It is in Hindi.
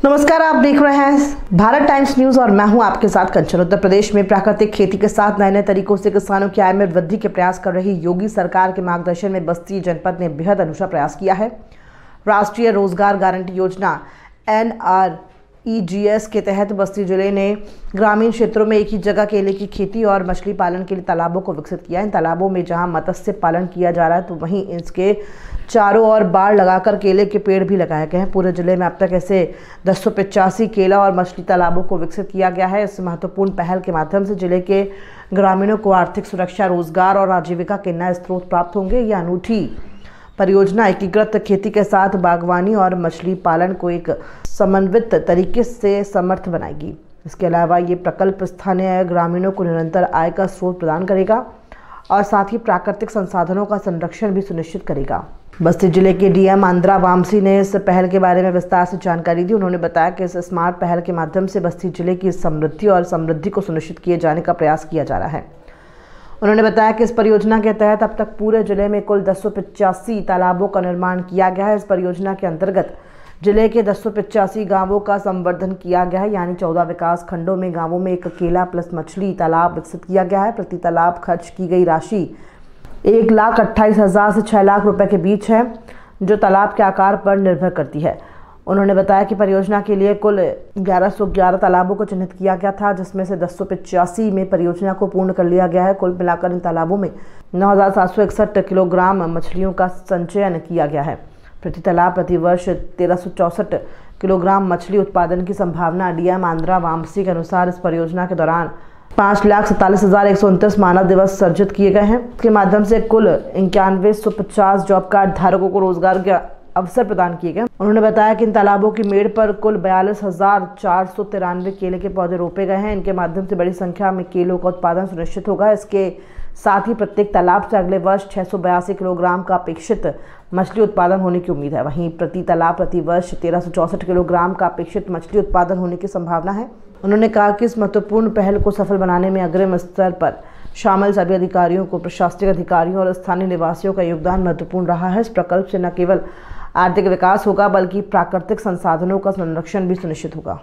नमस्कार, आप देख रहे हैं भारत टाइम्स न्यूज और मैं हूं आपके साथ कंचन। उत्तर प्रदेश में प्राकृतिक खेती के साथ नए नए तरीकों से किसानों की आय में वृद्धि के प्रयास कर रही योगी सरकार के मार्गदर्शन में बस्ती जनपद ने बेहद अनूठा प्रयास किया है। राष्ट्रीय रोजगार गारंटी योजना NREGS के तहत बस्ती जिले ने ग्रामीण क्षेत्रों में एक ही जगह केले की खेती और मछली पालन के लिए तालाबों को विकसित किया। इन तालाबों में जहां मत्स्य पालन किया जा रहा है तो वहीं इसके चारों ओर बाड़ लगाकर केले के पेड़ भी लगाए गए हैं। पूरे जिले में अब तक ऐसे 1085 केला और मछली तालाबों को विकसित किया गया है। इस महत्वपूर्ण पहल के माध्यम से जिले के ग्रामीणों को आर्थिक सुरक्षा, रोजगार और आजीविका के नए स्रोत प्राप्त होंगे। यह अनूठी परियोजना एकीकृत खेती के साथ बागवानी और मछली पालन को एक समन्वित तरीके से समर्थ बनाएगी। इसके अलावा ये प्रकल्प स्थानीय ग्रामीणों को निरंतर आय का स्रोत प्रदान करेगा और साथ ही प्राकृतिक संसाधनों का संरक्षण भी सुनिश्चित करेगा। बस्ती जिले के DM आंद्रा वामसी ने इस पहल के बारे में विस्तार से जानकारी दी। उन्होंने बताया कि इस स्मार्ट पहल के माध्यम से बस्ती जिले की समृद्धि को सुनिश्चित किए जाने का प्रयास किया जा रहा है। उन्होंने बताया कि इस परियोजना के तहत अब तक पूरे जिले में कुल 1085 तालाबों का निर्माण किया गया है। इस परियोजना के अंतर्गत जिले के 1085 गांवों का संवर्धन किया गया है, यानी 14 विकास खंडों में गांवों में एक केला प्लस मछली तालाब विकसित किया गया है। प्रति तालाब खर्च की गई राशि 1,28,000 से 6 लाख रुपए के बीच है, जो तालाब के आकार पर निर्भर करती है। उन्होंने बताया कि परियोजना के लिए कुल 1111 तालाबों को चिन्हित किया गया था, जिसमें से 1085 में परियोजना को पूर्ण कर लिया गया है। कुल मिलाकर इन तालाबों में 9,761 किलोग्राम मछलियों का संचयन किया गया है। प्रति तालाब प्रति वर्ष 1364 किलोग्राम मछली उत्पादन की संभावना। DM आंद्रा वामसी के अनुसार इस परियोजना के दौरान 5,47,129 मानव दिवस सर्जित किए गए हैं। इसके माध्यम से कुल 9150 जॉब कार्ड धारकों को रोजगार के अवसर प्रदान किए गए। उन्होंने बताया कि इन तालाबों की मेड़ पर कुल 42,493 केले के पौधे रोपे गए हैं। इनके माध्यम से बड़ी संख्या में केलों का उत्पादन सुनिश्चित होगा। इसके साथ ही प्रत्येक तालाब से अगले वर्ष 682 किलोग्राम का अपेक्षित मछली उत्पादन होने की उम्मीद है। वहीं प्रति तालाब प्रति वर्ष 1364 किलोग्राम का अपेक्षित मछली उत्पादन होने की संभावना है। उन्होंने कहा कि इस महत्वपूर्ण पहल को सफल बनाने में अग्रिम स्तर पर शामिल सभी अधिकारियों को, प्रशासनिक अधिकारियों और स्थानीय निवासियों का योगदान महत्वपूर्ण रहा है। इस प्रकल्प से न केवल आर्थिक विकास होगा बल्कि प्राकृतिक संसाधनों का संरक्षण भी सुनिश्चित होगा।